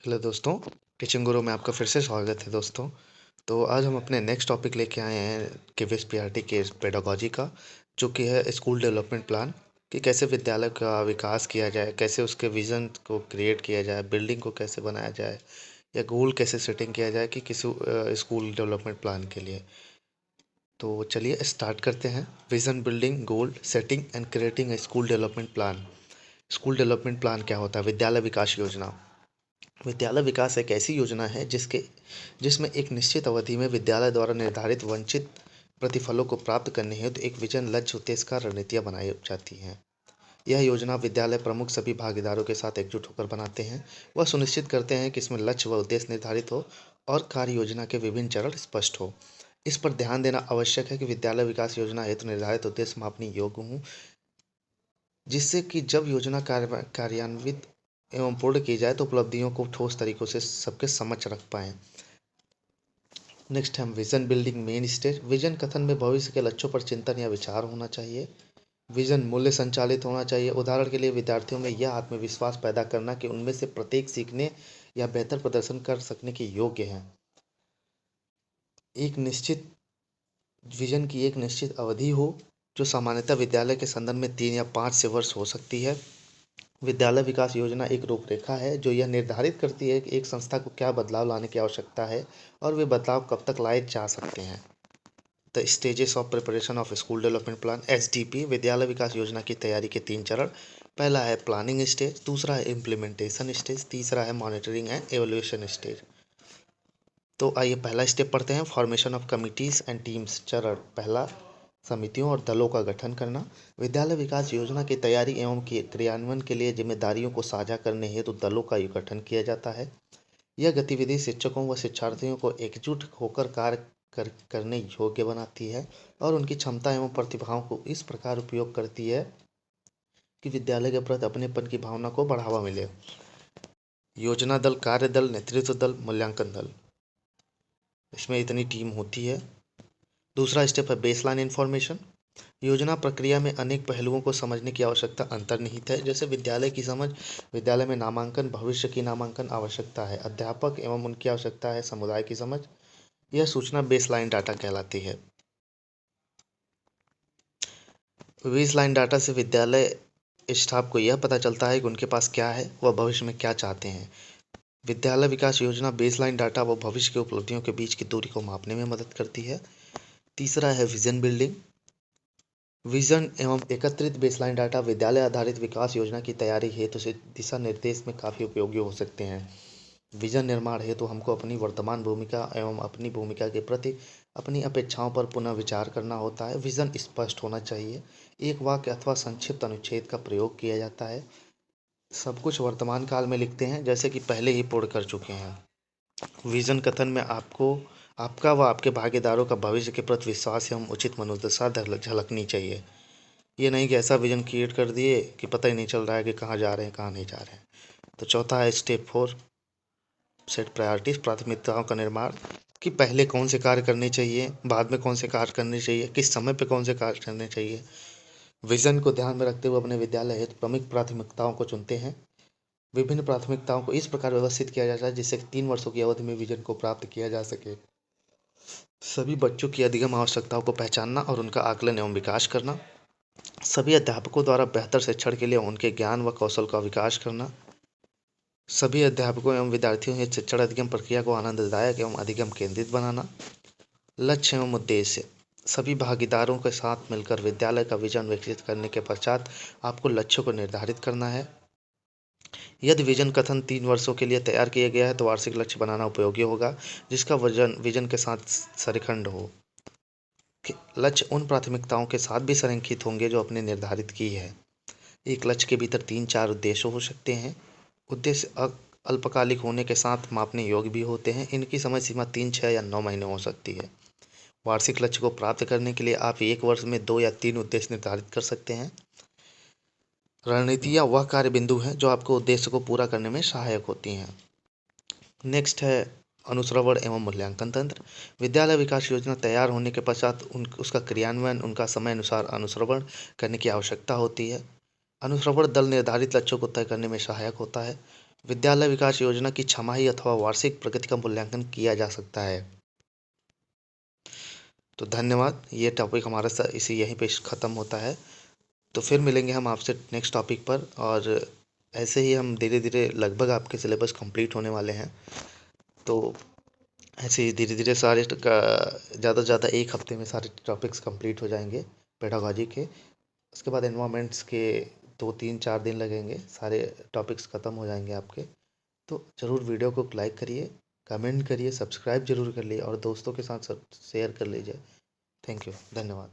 Hello दोस्तों, teaching गुरु में आपका फिर से स्वागत है दोस्तों। तो आज हम अपने नेक्स्ट टॉपिक लेके आए हैं केवीएसपीआरटी के पेडागोजी का, जो कि है स्कूल डेवलपमेंट प्लान। कि कैसे विद्यालय का विकास किया जाए, कैसे उसके विज़न को क्रिएट किया जाए, बिल्डिंग को कैसे बनाया जाए या गोल कैसे सेटिंग किया जाए कि किसी स्कूल डेवलपमेंट प्लान के लिए। तो चलिए स्टार्ट करते हैं। Vision, building, goal setting and creating a school development plan. School development plan क्या होता है? विद्यालय विकास योजना। विद्यालय विकास एक ऐसी योजना है जिसमें एक निश्चित अवधि में विद्यालय द्वारा निर्धारित वांछित प्रतिफलों को प्राप्त करने हेतु एक विजन, लक्ष्य, उद्देश्य का रणनीतियाँ बनाई जाती हैं। यह योजना विद्यालय प्रमुख सभी भागीदारों के साथ एकजुट होकर बनाते हैं। वह सुनिश्चित करते हैं कि इसमें लक्ष्य व उद्देश्य निर्धारित हो और कार्य योजना के विभिन्न चरण स्पष्ट हो। इस पर ध्यान देना आवश्यक है कि विद्यालय विकास योजना हेतु निर्धारित उद्देश्य मापने योग्य हों, जिससे कि जब योजना कार्यान्वित एवं पूर्ण की जाए तो उपलब्धियों को ठोस तरीकों से सबके समक्ष रख पाएँ। नेक्स्ट है हम vision building main stage. Vision कथन में भविष्य के लक्ष्यों पर चिंतन या विचार होना चाहिए। विजन मूल्य संचालित होना चाहिए। उदाहरण के लिए विद्यार्थियों में यह आत्मविश्वास पैदा करना कि उनमें से प्रत्येक सीखने या बेहतर प्रदर्शन कर सकने के योग्य है। एक निश्चित विजन की एक निश्चित अवधि हो, जो सामान्यतः विद्यालय के संदर्भ में 3 या 5 से वर्ष हो सकती है। विद्यालय विकास योजना एक रूपरेखा है जो यह निर्धारित करती है कि एक संस्था को क्या बदलाव लाने की आवश्यकता है और वे बदलाव कब तक लाए जा सकते हैं। The stages of preparation of school development plan (SDP). विद्यालय विकास योजना की तैयारी के 3 चरण। पहला है प्लानिंग स्टेज, दूसरा है इम्प्लीमेंटेशन स्टेज, तीसरा है मॉनिटरिंग एंड एवोल्यूशन स्टेज। तो आइए पहला स्टेप पढ़ते हैं। Formation of committees and teams. चरण पहला, समितियों और दलों का गठन करना। विद्यालय विकास योजना की तैयारी एवं क्रियान्वयन के लिए जिम्मेदारियों को साझा करने हेतु दलों का गठन किया जाता है। यह गतिविधि शिक्षकों व शिक्षार्थियों को एकजुट होकर कार्य करने योग्य बनाती है और उनकी क्षमता एवं प्रतिभाओं को इस प्रकार उपयोग करती है कि विद्यालय के प्रति अपनेपन की भावना को बढ़ावा मिले। योजना दल, कार्य दल, नेतृत्व दल, मूल्यांकन दल, इसमें इतनी टीम होती है। दूसरा स्टेप है बेसलाइन इन्फॉर्मेशन। योजना प्रक्रिया में अनेक पहलुओं को समझने की आवश्यकता अंतर्निहित है, जैसे विद्यालय की समझ, विद्यालय में नामांकन, भविष्य की नामांकन आवश्यकता है, अध्यापक एवं उनकी आवश्यकता है, समुदाय की समझ। यह सूचना बेसलाइन डाटा कहलाती है। बेसलाइन डाटा से विद्यालय स्टाफ को यह पता चलता है कि उनके पास क्या है, वह भविष्य में क्या चाहते हैं। विद्यालय विकास योजना बेसलाइन डाटा व भविष्य की उपलब्धियों के बीच की दूरी को मापने में मदद करती है। तीसरा है विजन बिल्डिंग। विजन एवं एकत्रित बेसलाइन डाटा विद्यालय आधारित विकास योजना की तैयारी हेतु से दिशा निर्देश में काफ़ी उपयोगी हो सकते हैं। विजन निर्माण हेतु हमको अपनी वर्तमान भूमिका एवं अपनी भूमिका के प्रति अपनी अपेक्षाओं पर पुनः विचार करना होता है। विजन स्पष्ट होना चाहिए। एक वाक्य अथवा संक्षिप्त अनुच्छेद का प्रयोग किया जाता है। सब कुछ वर्तमान काल में लिखते हैं, जैसे कि पहले ही पूर्ण कर चुके हैं। विजन कथन में आपका व आपके भागीदारों का भविष्य के प्रति विश्वास एवं उचित मनोदशा झलकनी चाहिए। ये नहीं कि ऐसा विजन क्रिएट कर दिए कि पता ही नहीं चल रहा है कि कहाँ जा रहे हैं, कहाँ नहीं जा रहे हैं। तो चौथा है स्टेप 4, सेट प्रायोरिटीज। प्राथमिकताओं का निर्माण, कि पहले कौन से कार्य करने चाहिए, बाद में कौन से कार्य करने चाहिए, किस समय पे कौन से कार्य करने चाहिए। विजन को ध्यान में रखते हुए अपने विद्यालय हेतु प्रमुख प्राथमिकताओं को चुनते हैं। विभिन्न प्राथमिकताओं को इस प्रकार व्यवस्थित किया जाता है जिससे 3 वर्षों की अवधि में विजन को प्राप्त किया जा सके। सभी बच्चों की अधिगम आवश्यकताओं को पहचानना और उनका आकलन एवं विकास करना। सभी अध्यापकों द्वारा बेहतर शिक्षण के लिए उनके ज्ञान व कौशल का विकास करना। सभी अध्यापकों एवं विद्यार्थियों की शिक्षण अधिगम प्रक्रिया को आनंददायक एवं अधिगम केंद्रित बनाना। लक्ष्य एवं उद्देश्य, सभी भागीदारों के साथ मिलकर विद्यालय का विजन विकसित करने के पश्चात आपको लक्ष्यों को निर्धारित करना है। यदि विजन कथन 3 वर्षों के लिए तैयार किया गया है तो वार्षिक लक्ष्य बनाना उपयोगी होगा, जिसका विजन के साथ सरेखंड हो। लक्ष्य उन प्राथमिकताओं के साथ भी संरेखित होंगे जो आपने निर्धारित की है। एक लक्ष्य के भीतर 3-4 उद्देश्य हो सकते हैं। उद्देश्य अल्पकालिक होने के साथ मापने योग्य भी होते हैं। इनकी समय सीमा 3, 6 या 9 महीने हो सकती है। वार्षिक लक्ष्य को प्राप्त करने के लिए आप एक वर्ष में 2 या 3 उद्देश्य निर्धारित कर सकते हैं। रणनीतियाँ वह कार्य बिंदु हैं जो आपको उद्देश्य को पूरा करने में सहायक होती हैं। नेक्स्ट है अनुश्रवण एवं मूल्यांकन तंत्र। विद्यालय विकास योजना तैयार होने के पश्चात उसका क्रियान्वयन उनका समय अनुसार अनुश्रवण करने की आवश्यकता होती है। अनुश्रवण दल निर्धारित लक्ष्यों को तय करने में सहायक होता है। विद्यालय विकास योजना की छमाही अथवा वार्षिक प्रगति का मूल्यांकन किया जा सकता है। तो धन्यवाद, ये टॉपिक हमारा इसी यहीं पे ख़त्म होता है। तो फिर मिलेंगे हम आपसे नेक्स्ट टॉपिक पर, और ऐसे ही हम धीरे धीरे लगभग आपके सिलेबस कंप्लीट होने वाले हैं। तो ऐसे ही धीरे धीरे सारे ज़्यादा से ज़्यादा एक हफ्ते में सारे टॉपिक्स कंप्लीट हो जाएंगे पेडागॉजी के। उसके बाद एनवायरमेंट्स के 2 3 4 दिन लगेंगे, सारे टॉपिक्स ख़त्म हो जाएंगे आपके। तो ज़रूर वीडियो को लाइक करिए, कमेंट करिए, सब्सक्राइब जरूर कर लीजिए और दोस्तों के साथ शेयर कर लीजिए। थैंक यू, धन्यवाद।